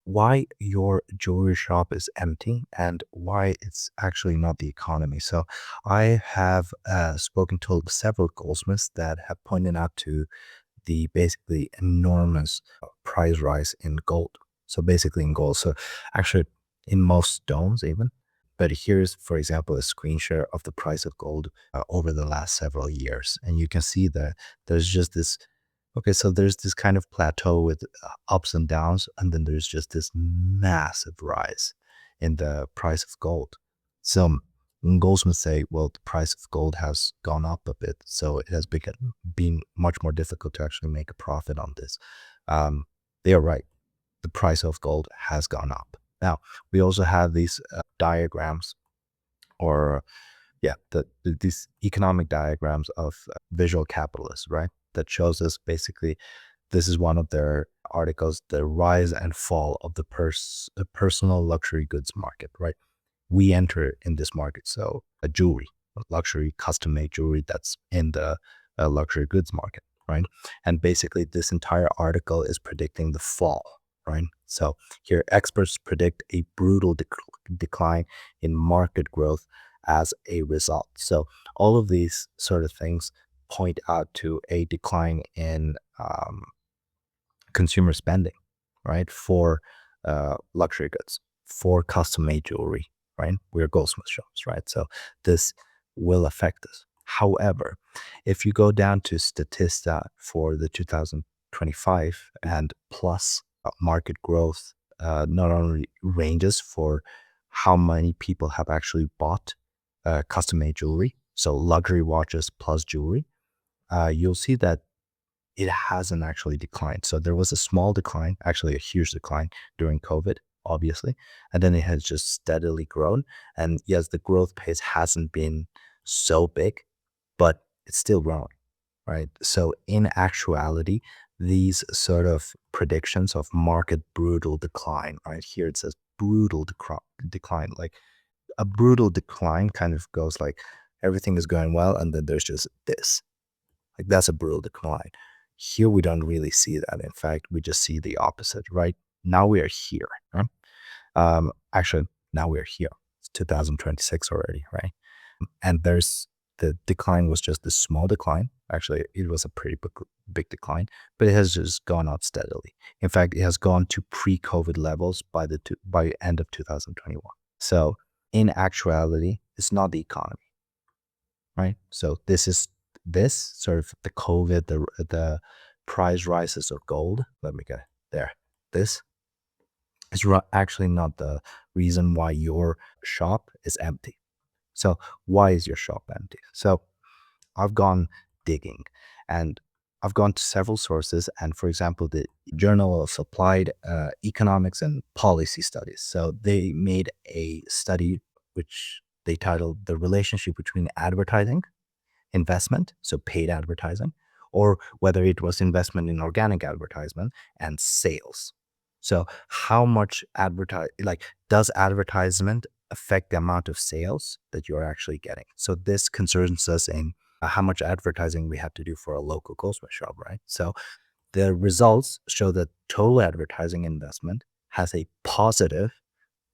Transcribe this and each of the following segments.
why your jewelry shop is empty and why it's actually not the economy. So I have spoken to several goldsmiths that have pointed out to the basically enormous price rise in gold. So basically in gold. So actually in most stones even. But here's, for example, a screen share of the price of gold over the last several years. And you can see that there's just this, okay, so there's this kind of plateau with ups and downs, and then there's just this massive rise in the price of gold. So goldsmiths say, well, the price of gold has gone up a bit, so it has been much more difficult to actually make a profit on this. Um, they are right. The price of gold has gone up. Now, we also have these diagrams or yeah, these economic diagrams of visual capitalists, right? That shows us basically this is one of their articles, the rise and fall of the personal luxury goods market, right? We enter in this market, so a jewelry, a luxury custom made jewelry that's in the luxury goods market, right? And basically, this entire article is predicting the fall, right? So here, experts predict a brutal decline in market growth as a result. So all of these sort of things point out to a decline in consumer spending, right? For luxury goods, for custom made jewelry, right? We're goldsmith shops, right? So this will affect us. However, if you go down to Statista for the 2025 and plus market growth, not only ranges for how many people have actually bought custom made jewelry, so luxury watches plus jewelry, you'll see that it hasn't actually declined. So there was a small decline, actually a huge decline during COVID, obviously, and then it has just steadily grown. And yes, the growth pace hasn't been so big, but it's still growing, right? So in actuality, these sort of predictions of market brutal decline, right? Here it says brutal decline. Like a brutal decline kind of goes like everything is going well, and then there's just this. Like that's a brutal decline. Here we don't really see that. In fact, we just see the opposite, right? Now we are here. Huh? Actually, now we're here. It's 2026 already, right? And there's the decline was just a small decline. Actually, it was a pretty big decline, but it has just gone up steadily. In fact, it has gone to pre-COVID levels by end of 2021. So in actuality, it's not the economy, right? So this sort of the COVID, the price rises of gold. Let me get there. This is actually not the reason why your shop is empty. So why is your shop empty? So I've gone digging and I've gone to several sources, and for example, the Journal of Applied Economics and Policy Studies. So they made a study which they titled "The Relationship Between Advertising Investment," so paid advertising, or whether it was investment in organic advertisement and sales. So how much does advertisement affect the amount of sales that you're actually getting? So this concerns us in how much advertising we have to do for a local goldsmith shop, right? So the results show that total advertising investment has a positive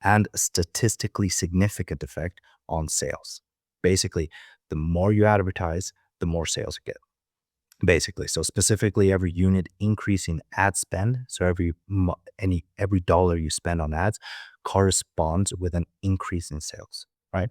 and statistically significant effect on sales. Basically, the more you advertise, the more sales you get. Basically, so specifically, every unit increase in ad spend, so every dollar you spend on ads corresponds with an increase in sales, right?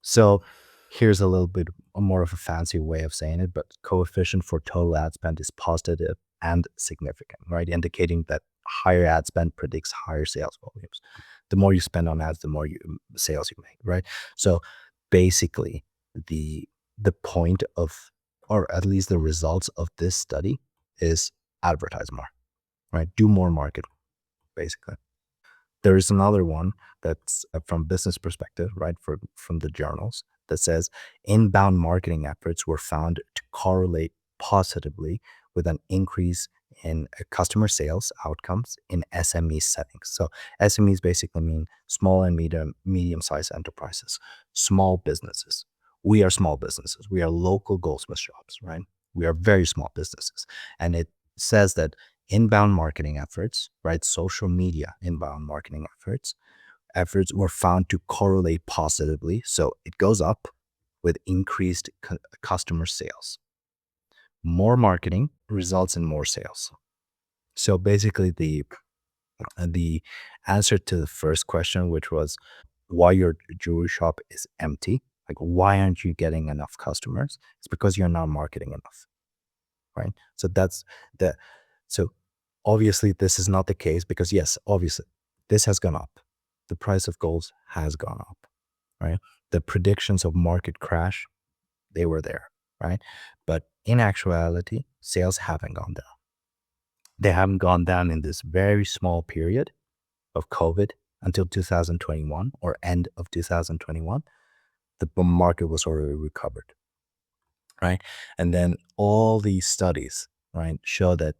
So here's a little bit more of a fancy way of saying it, but coefficient for total ad spend is positive and significant, right? Indicating that higher ad spend predicts higher sales volumes. The more you spend on ads, the more sales you make, right? So basically, the the point of, or at least the results of this study is advertise more, right? Do more market, basically. There is another one that's from business perspective, right? From the journals that says inbound marketing efforts were found to correlate positively with an increase in customer sales outcomes in SME settings. So SMEs basically mean small and medium-sized enterprises, small businesses. We are small businesses. We are local goldsmith shops, right? We are very small businesses. And it says that inbound marketing efforts, right? Social media inbound marketing efforts were found to correlate positively. So it goes up with increased customer sales. More marketing results in more sales. So basically, the answer to the first question, which was why your jewelry shop is empty, like why aren't you getting enough customers? It's because you're not marketing enough, right? So that's the so obviously this is not the case because yes, obviously this has gone up. The price of gold has gone up, right? The predictions of market crash, they were there, right? But in actuality, sales haven't gone down. They haven't gone down in this very small period of COVID until 2021 or end of 2021. The market was already recovered, right? And then all these studies, right, show that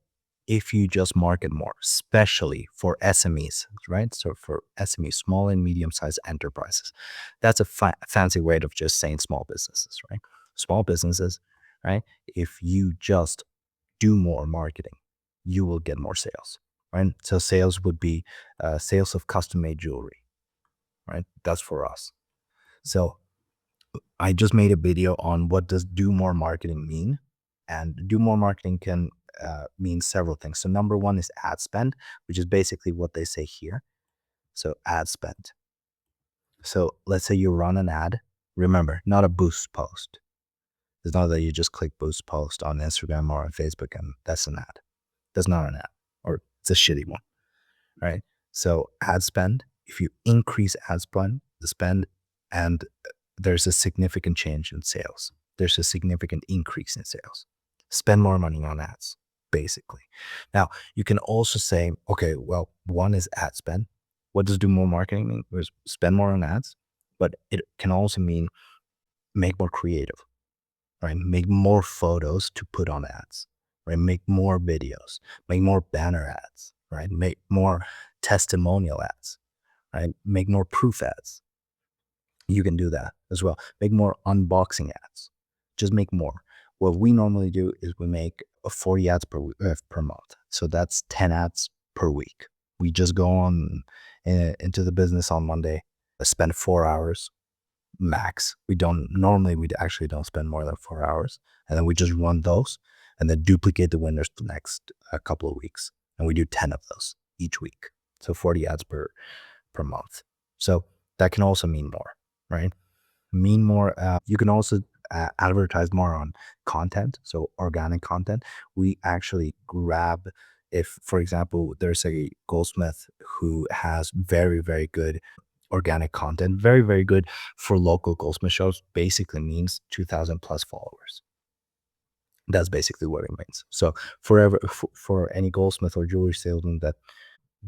if you just market more, especially for SMEs, right? So for SMEs, small and medium-sized enterprises, that's a fancy way of just saying small businesses, right? Small businesses, right? If you just do more marketing, you will get more sales, right? So sales would be sales of custom-made jewelry, right? That's for us. So I just made a video on what does do more marketing mean, and do more marketing can mean several things. So number one is ad spend, which is basically what they say here. So ad spend. So let's say you run an ad. Remember, not a boost post. It's not that you just click boost post on Instagram or on Facebook and that's an ad. That's not an ad, or it's a shitty one, right? So ad spend, if you increase ad spend, the spend, and there's a significant change in sales. There's a significant increase in sales. Spend more money on ads, basically. Now, you can also say, okay, well, one is ad spend. What does do more marketing mean? It was spend more on ads, but it can also mean make more creative, right? Make more photos to put on ads, right? Make more videos, make more banner ads, right? Make more testimonial ads, right? Make more proof ads. You can do that as well. Make more unboxing ads. Just make more. What we normally do is we make 40 ads per month. So that's 10 ads per week. We just go on into the business on Monday, spend 4 hours max. We actually don't spend more than 4 hours. And then we just run those and then duplicate the winners the next couple of weeks. And we do 10 of those each week. So 40 ads per month. So that can also mean more, right? Mean more. You can also advertise more on content. So organic content. We actually grab, if, for example, there's a goldsmith who has very, very good organic content, very, very good for local goldsmith shows, basically means 2,000 plus followers. That's basically what it means. So for any goldsmith or jewelry salesman that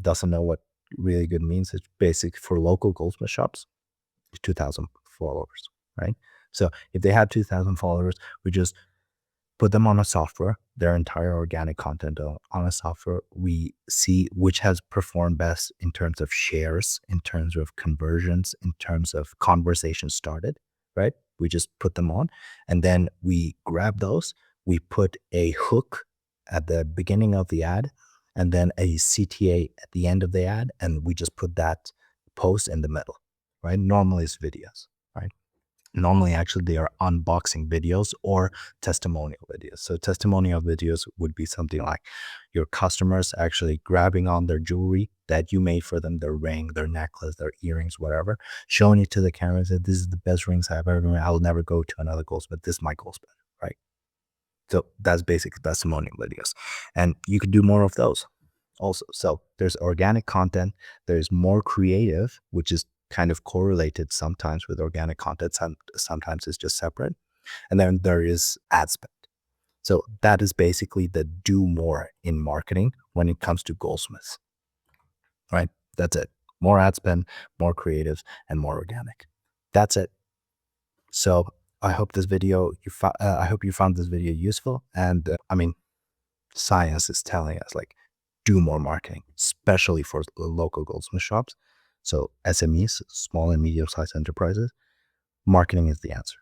doesn't know what really good means, it's basic for local goldsmith shops, 2,000 followers, right? So if they have 2,000 followers, we just put them on a software, their entire organic content on a software. We see which has performed best in terms of shares, in terms of conversions, in terms of conversations started, right? We just put them on and then we grab those. We put a hook at the beginning of the ad and then a CTA at the end of the ad. And we just put that post in the middle, right? Normally it's videos, right? Normally, actually, they are unboxing videos or testimonial videos. So testimonial videos would be something like your customers actually grabbing on their jewelry that you made for them, their ring, their necklace, their earrings, whatever, showing it to the camera and said, this is the best rings I've ever made. I'll never go to another goldsmith. This is my goldsmith, right? So that's basic testimonial videos. And you could do more of those also. So there's organic content, there's more creative, which is kind of correlated sometimes with organic content. Sometimes it's just separate. And then there is ad spend. So that is basically the do more in marketing when it comes to goldsmiths, right? That's it. More ad spend, more creatives, and more organic. That's it. So I hope I hope you found this video useful. And I mean, science is telling us like do more marketing, especially for local goldsmith shops. So SMEs, small and medium-sized enterprises, marketing is the answer.